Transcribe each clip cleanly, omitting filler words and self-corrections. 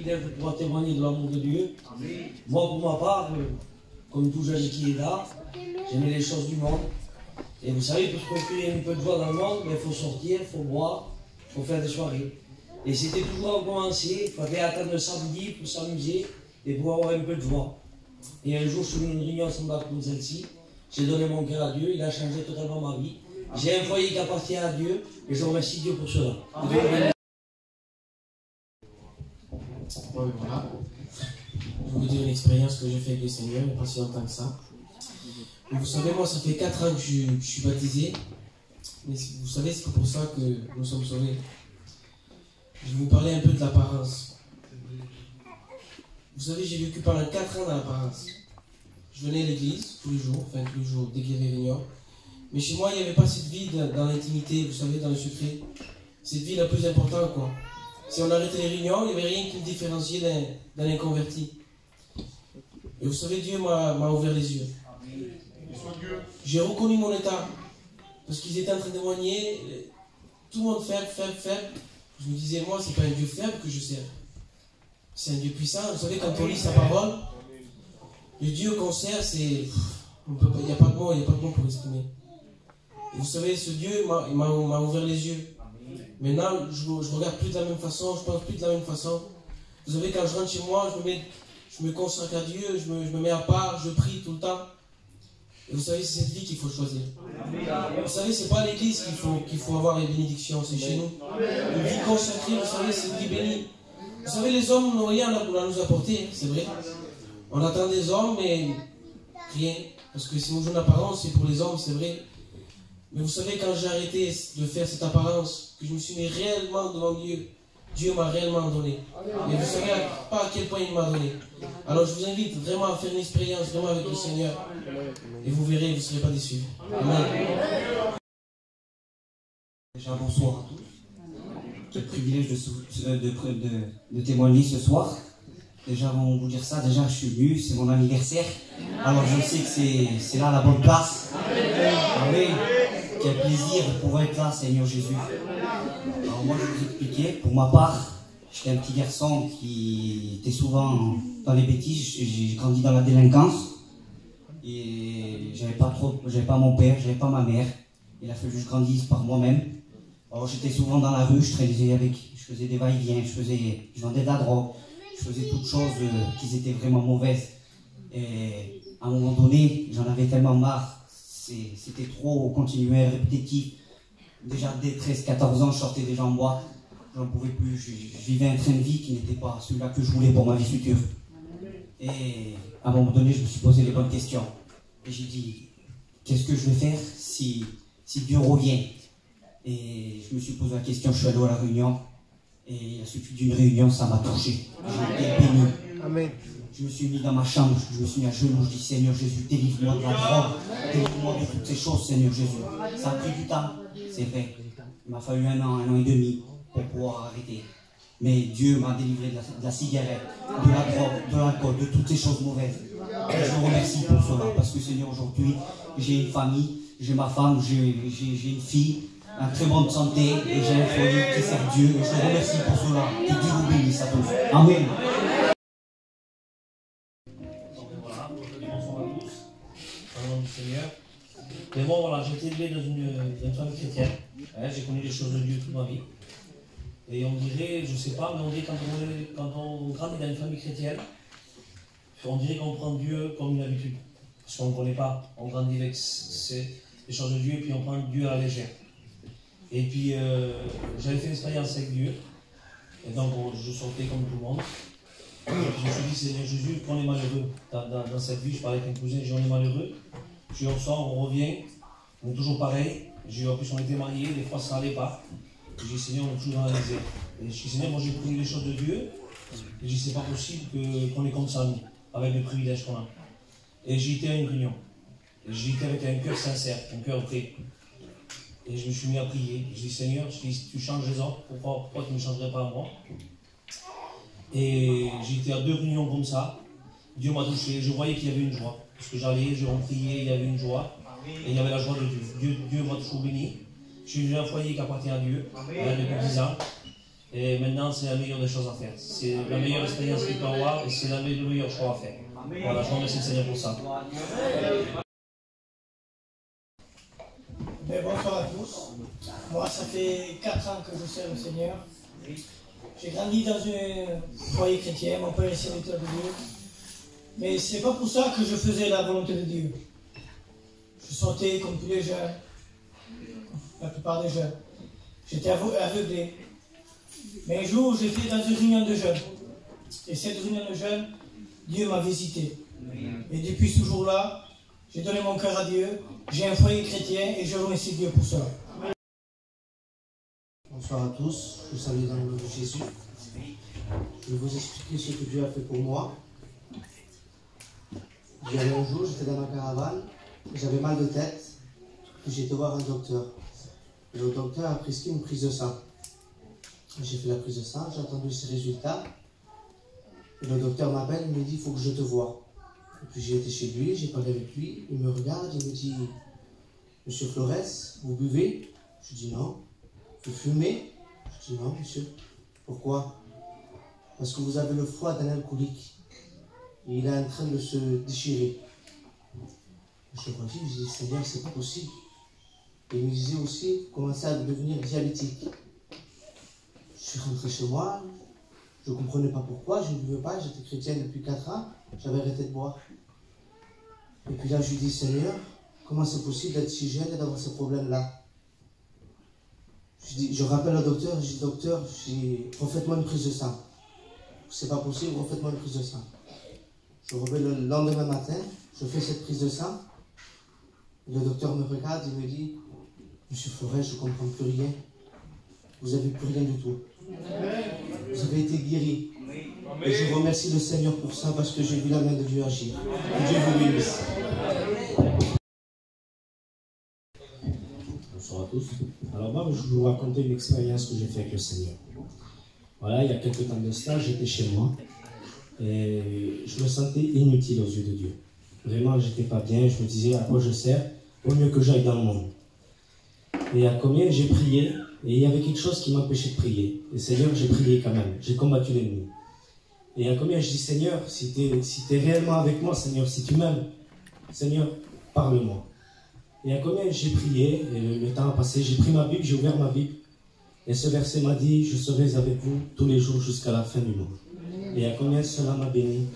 privilège de pouvoir témoigner de l'amour de Dieu. Moi, pour ma part, comme tout jeune qui est là, j'aimais les choses du monde. Et vous savez, pour se procurer un peu de joie dans le monde, il faut sortir, il faut boire, il faut faire des soirées. Et c'était toujours à commencer, il fallait attendre le samedi pour s'amuser et pour avoir un peu de joie. Et un jour, sur une réunion semblable comme celle-ci, j'ai donné mon cœur à Dieu, il a changé totalement ma vie. J'ai un foyer qui appartient à Dieu et je remercie Dieu pour cela. Amen. Voilà. Je vais vous dire une expérience que j'ai faite avec le Seigneur, il n'y a pas si longtemps que ça. Et vous savez, moi, ça fait 4 ans que je suis baptisé. Mais vous savez, c'est pour ça que nous sommes sauvés. Je vais vous parler un peu de l'apparence. Vous savez, j'ai vécu pendant 4 ans dans l'apparence. Je venais à l'église tous les jours, dès qu'il y avait réunion. Mais chez moi, il n'y avait pas cette vie dans l'intimité, vous savez, dans le secret. Cette vie la plus importante, quoi. Si on arrêtait les réunions, il n'y avait rien qui me différenciait d'un inconverti. Et vous savez, Dieu m'a ouvert les yeux. J'ai reconnu mon état. Parce qu'ils étaient en train de témoigner, tout le monde faible. Je me disais, moi, c'est pas un Dieu faible que je sers. C'est un Dieu puissant. Vous savez, quand on lit sa parole, le Dieu qu'on sert, c'est... Il n'y a pas de mots pour exprimer. Et vous savez, ce Dieu m'a ouvert les yeux. Maintenant, je regarde plus de la même façon, je pense plus de la même façon. Vous savez, quand je rentre chez moi, je me consacre à Dieu, je me mets à part, je prie tout le temps. Et vous savez, c'est cette vie qu'il faut choisir. Vous savez, c'est pas l'église qu'il faut avoir les bénédictions, c'est chez nous. Une vie consacrée, vous savez, c'est une vie bénie. Vous savez, les hommes n'ont rien à nous apporter, c'est vrai. On attend des hommes, mais rien. Parce que si nous jouons l'apparence, c'est pour les hommes, c'est vrai. Mais vous savez, quand j'ai arrêté de faire cette apparence, que je me suis mis réellement devant Dieu, Dieu m'a réellement donné. Mais vous savez pas à quel point il m'a donné. Alors je vous invite vraiment à faire une expérience vraiment avec le Seigneur. Et vous verrez, vous ne serez pas déçus. Amen. Déjà bonsoir à tous. Quel privilège de témoigner ce soir. Déjà avant de vous dire ça, déjà je suis venu, c'est mon anniversaire. Alors je sais que c'est là la bonne place. Amen. Quel plaisir de pouvoir être là, Seigneur Jésus. Alors moi je vais vous expliquer, pour ma part, j'étais un petit garçon qui était souvent dans les bêtises, j'ai grandi dans la délinquance. Et j'avais pas mon père, j'avais pas ma mère. Il a fallu que je grandisse par moi-même. Alors j'étais souvent dans la rue, je faisais des va-et-vient, je vendais de la drogue, je faisais toutes choses qui étaient vraiment mauvaises. Et à un moment donné, j'en avais tellement marre. C'était trop continuel, répétitif. Déjà dès 13-14 ans, je sortais déjà en boîte. J'en pouvais plus. Je vivais un train de vie qui n'était pas celui-là que je voulais pour ma vie future. Et à un moment donné, je me suis posé les bonnes questions. Et j'ai dit, qu'est-ce que je vais faire si Dieu revient? Et je me suis posé la question, je suis allé à la réunion. Et à la suite d'une réunion, ça m'a touché. J'ai été béni. Amen. Je me suis mis dans ma chambre, je me suis mis à genoux, je dis Seigneur Jésus, délivre-moi de la drogue, délivre-moi de toutes ces choses, Seigneur Jésus. Ça a pris du temps, c'est vrai. Il m'a fallu un an et demi pour pouvoir arrêter. Mais Dieu m'a délivré de la cigarette, de la drogue, de l'alcool, de toutes ces choses mauvaises. Et je vous remercie pour cela, parce que Seigneur, aujourd'hui, j'ai une famille, j'ai ma femme, j'ai une fille, en très bonne santé, et j'ai un foyer qui sert Dieu, et je vous remercie pour cela. Que Dieu vous bénisse à tous. Amen. Seigneur. Mais bon, voilà, j'ai été élevé dans une famille chrétienne. Hein, j'ai connu les choses de Dieu toute ma vie. Et on dirait, je sais pas, mais on dit quand on grandit dans une famille chrétienne, on dirait qu'on prend Dieu comme une habitude. Parce qu'on ne connaît pas. On grandit avec les choses de Dieu et puis on prend Dieu à la légère. Et puis, j'avais fait une expérience avec Dieu. Et donc, je sortais comme tout le monde. Et puis, je me suis dit, Seigneur Jésus, qu'on est malheureux dans cette vie. Je parlais avec un cousin, j'ai dit, on est malheureux. Puis on sort, on revient, on est toujours pareil. En plus, on était mariés, des fois ça n'allait pas. J'ai dit, Seigneur, on est toujours dans la misère. Et je dis, Seigneur, moi j'ai connu les choses de Dieu. Et j'ai dit, c'est pas possible qu'on est comme ça, nous, avec les privilèges qu'on a. Et j'ai été à une réunion. Et j'ai été avec un cœur sincère, un cœur vrai. Et je me suis mis à prier. Je dis, Seigneur, si tu changes les autres, pourquoi tu ne me changerais pas à moi? Et j'ai été à 2 réunions comme ça. Dieu m'a touché. Je voyais qu'il y avait une joie. Parce que j'allais, je priais, il y avait une joie. Et il y avait la joie de Dieu. Dieu m'a toujours béni. Je suis venu à un foyer qui appartient à Dieu. Depuis 10 ans. Et maintenant, c'est la meilleure des choses à faire. C'est la meilleure expérience qu'il peut avoir et c'est le meilleur choix à faire. Voilà, je remercie le Seigneur pour ça. Bonsoir à tous. Moi, ça fait 4 ans que je sers le Seigneur. J'ai grandi dans un foyer chrétien, mon père est serviteur de Dieu. Mais c'est pas pour ça que je faisais la volonté de Dieu. Je sortais comme tous les jeunes, la plupart des jeunes. J'étais aveuglé. Mais un jour, j'étais dans une réunion de jeunes. Et cette réunion de jeunes, Dieu m'a visité. Et depuis ce jour-là, j'ai donné mon cœur à Dieu. J'ai un foyer chrétien et je remercie Dieu pour cela. Bonsoir à tous, je vous salue dans le nom de Jésus. Je vais vous expliquer ce que Dieu a fait pour moi. Il y avait un jour, j'étais dans ma caravane, j'avais mal de tête, puis j'ai été voir un docteur. Et le docteur a prescrit une prise de sang. J'ai fait la prise de sang, j'ai attendu ses résultats. Et le docteur m'appelle, il me dit, il faut que je te voie. Et puis j'ai été chez lui, j'ai parlé avec lui, il me regarde, il me dit, Monsieur Flores, vous buvez? Je dis non. Vous fumez? Je dis non, monsieur. Pourquoi? Parce que vous avez le foie d'un alcoolique. Et il est en train de se déchirer. Je me dis, je dis, Seigneur, c'est pas possible. Et il me disait aussi, vous commencez à devenir diabétique. Je suis rentré chez moi, je ne comprenais pas pourquoi, je ne buvais pas, j'étais chrétienne depuis 4 ans, j'avais arrêté de boire. Et puis là, je lui dis, Seigneur, comment c'est possible d'être si jeune et d'avoir ce problème-là? Je rappelle au docteur, je dis, docteur, refaites-moi une prise de sang. C'est pas possible, refaites-moi une prise de sang. Je reviens le lendemain matin, je fais cette prise de sang. Le docteur me regarde, il me dit, Monsieur Flores, je ne comprends plus rien. Vous n'avez plus rien du tout. Vous avez été guéri. Et je remercie le Seigneur pour ça parce que j'ai vu la main de Dieu agir. Que Dieu vous bénisse. Bonsoir à tous. Alors moi, je vais vous raconter une expérience que j'ai faite avec le Seigneur. Voilà, il y a quelques temps de cela, j'étais chez moi et je me sentais inutile aux yeux de Dieu. Vraiment, j'étais pas bien, je me disais à quoi je sers, au mieux que j'aille dans le monde. Et à combien j'ai prié, et il y avait quelque chose qui m'empêchait de prier. Et Seigneur, j'ai prié quand même, j'ai combattu l'ennemi. Et à combien je dis, Seigneur, si tu es réellement avec moi, Seigneur, si tu m'aimes, Seigneur, parle-moi. Et à combien j'ai prié, et le temps a passé, j'ai pris ma Bible, j'ai ouvert ma Bible, et ce verset m'a dit, je serai avec vous tous les jours jusqu'à la fin du monde. Et à combien cela m'a béni.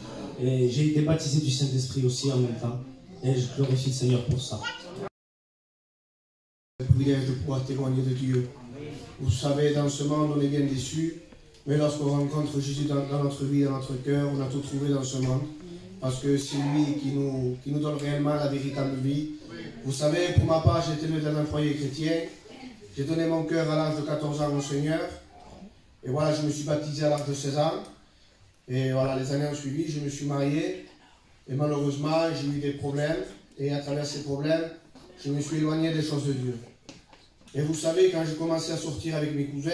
Et j'ai été baptisé du Saint-Esprit aussi en même temps, et je glorifie le Seigneur pour ça. Le privilège de pouvoir témoigner de Dieu. Vous savez, dans ce monde, on est bien déçus, mais lorsqu'on rencontre Jésus dans notre vie, dans notre cœur, on a tout trouvé dans ce monde, parce que c'est lui qui nous donne réellement la véritable vie. Vous savez, pour ma part, j'ai été élevé dans un foyer chrétien, j'ai donné mon cœur à l'âge de 14 ans au Seigneur, et voilà, je me suis baptisé à l'âge de 16 ans, et voilà, les années ont suivi, je me suis marié, et malheureusement, j'ai eu des problèmes, et à travers ces problèmes, je me suis éloigné des choses de Dieu. Et vous savez, quand j'ai commencé à sortir avec mes cousins,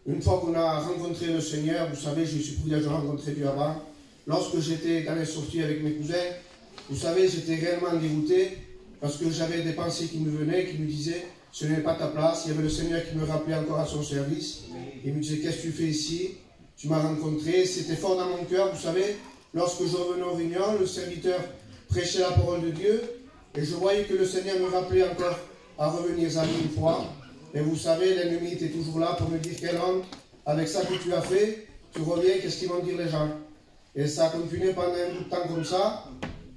une fois qu'on a rencontré le Seigneur, vous savez, je suis privilégié de rencontrer Dieu avant. Lorsque j'étais dans les sorties avec mes cousins, vous savez, j'étais réellement dégoûté parce que j'avais des pensées qui me venaient, qui me disaient, ce n'est pas ta place. Il y avait le Seigneur qui me rappelait encore à son service. Il me disait, qu'est-ce que tu fais ici? Tu m'as rencontré. C'était fort dans mon cœur, vous savez. Lorsque je revenais aux réunions, le serviteur prêchait la parole de Dieu et je voyais que le Seigneur me rappelait encore à revenir à lui une fois. Et vous savez, l'ennemi était toujours là pour me dire, quel homme, avec ça que tu as fait, tu reviens, qu'est-ce qu'ils vont dire les gens? Et ça a continué pendant un bout de temps comme ça.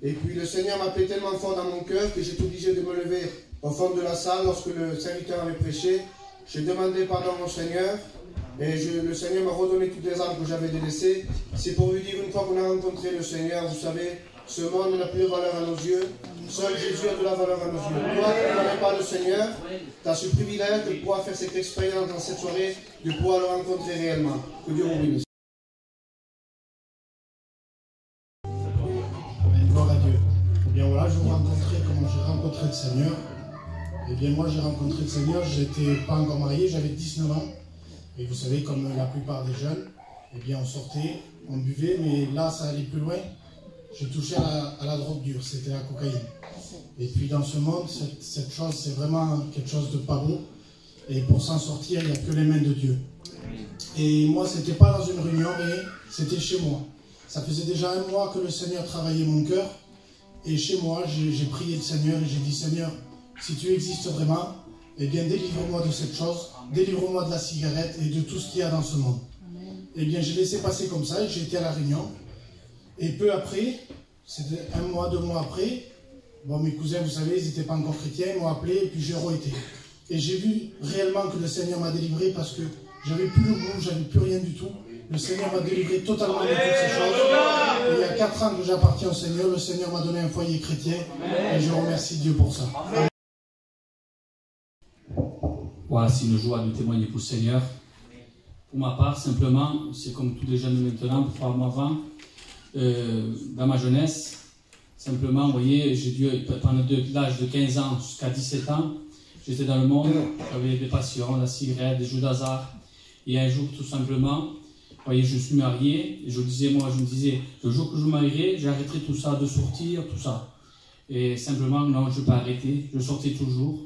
Et puis le Seigneur m'appelait tellement fort dans mon cœur que j'étais obligé de me lever au fond de la salle lorsque le serviteur avait prêché. J'ai demandé pardon au Seigneur et le Seigneur m'a redonné toutes les armes que j'avais délaissées. C'est pour vous dire, une fois qu'on a rencontré le Seigneur, vous savez, ce monde n'a plus de valeur à nos yeux. Seul Jésus a de la valeur à nos yeux. Toi qui ne connais pas le Seigneur, tu as ce privilège de pouvoir faire cette expérience dans cette soirée, de pouvoir le rencontrer réellement. Que Dieu vous bénisse. Gloire à Dieu. Eh bien voilà, je vous rencontrer comment j'ai rencontré le Seigneur. Eh bien moi j'ai rencontré le Seigneur, je n'étais pas encore marié, j'avais 19 ans. Et vous savez, comme la plupart des jeunes, eh bien on sortait, on buvait, mais là ça allait plus loin. J'ai touché à la drogue dure, c'était la cocaïne. Et puis dans ce monde, cette chose, c'est vraiment quelque chose de pas beau. Et pour s'en sortir, il n'y a que les mains de Dieu. Et moi, ce n'était pas dans une réunion, mais c'était chez moi. Ça faisait déjà 1 mois que le Seigneur travaillait mon cœur. Et chez moi, j'ai prié le Seigneur et j'ai dit, Seigneur, si tu existes vraiment, eh bien, délivre-moi de cette chose, délivre-moi de la cigarette et de tout ce qu'il y a dans ce monde. Eh bien, j'ai laissé passer comme ça et j'ai été à la réunion. Et peu après, c'était 1 mois, 2 mois après, bon, mes cousins, vous savez, ils n'étaient pas encore chrétiens, ils m'ont appelé et puis j'ai re-été. Et j'ai vu réellement que le Seigneur m'a délivré parce que j'avais plus le goût, j'avais plus rien du tout. Le Seigneur m'a délivré totalement de toutes ces choses. Et il y a 4 ans que j'appartiens au Seigneur, le Seigneur m'a donné un foyer chrétien et je remercie Dieu pour ça. Voilà, c'est une joie de témoigner pour le Seigneur. Pour ma part, simplement, c'est comme tous les jeunes de maintenant, pour moi avant, dans ma jeunesse, simplement, vous voyez, j'ai dû, pendant l'âge de 15 ans jusqu'à 17 ans, j'étais dans le monde, j'avais des passions, la cigarette, des jeux d'hasard. Et un jour, tout simplement, vous voyez, je suis marié, et je me disais, le jour que je me marierai, j'arrêterai tout ça, de sortir, tout ça. Et simplement, non, je n'ai pas arrêté, je sortais toujours,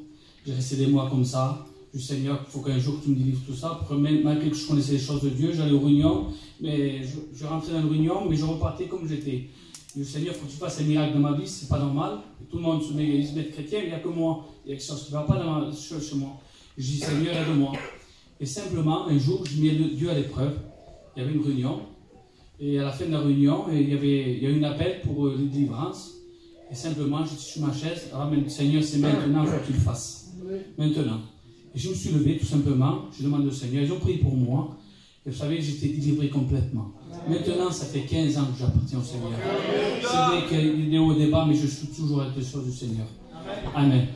j'ai resté des mois comme ça. Du Seigneur, il faut qu'un jour tu me délivres tout ça. Malgré que je connaissais les choses de Dieu, j'allais aux réunions, mais je rentrais dans une réunion, mais je repartais comme j'étais. Le Seigneur, il faut que tu fasses un miracle dans ma vie, c'est pas normal. Tout le monde se met chrétien, mais il n'y a que moi. Il y a quelque chose qui ne va pas dans ma chose chez moi. Je dis, Seigneur, aide-moi. Et simplement, un jour, je mets Dieu à l'épreuve. Il y avait une réunion, et à la fin de la réunion, il y a eu un appel pour les délivrances. Et simplement, j'étais sur ma chaise, Seigneur, c'est maintenant qu'il faut que tu le fasses. Maintenant. Et je me suis levé tout simplement, je demande au Seigneur, ils ont prié pour moi, et vous savez, j'étais délivré complètement. Maintenant, ça fait 15 ans que j'appartiens au Seigneur. C'est vrai qu'il y a des hauts et des bas, mais je suis toujours avec les choses du Seigneur. Amen.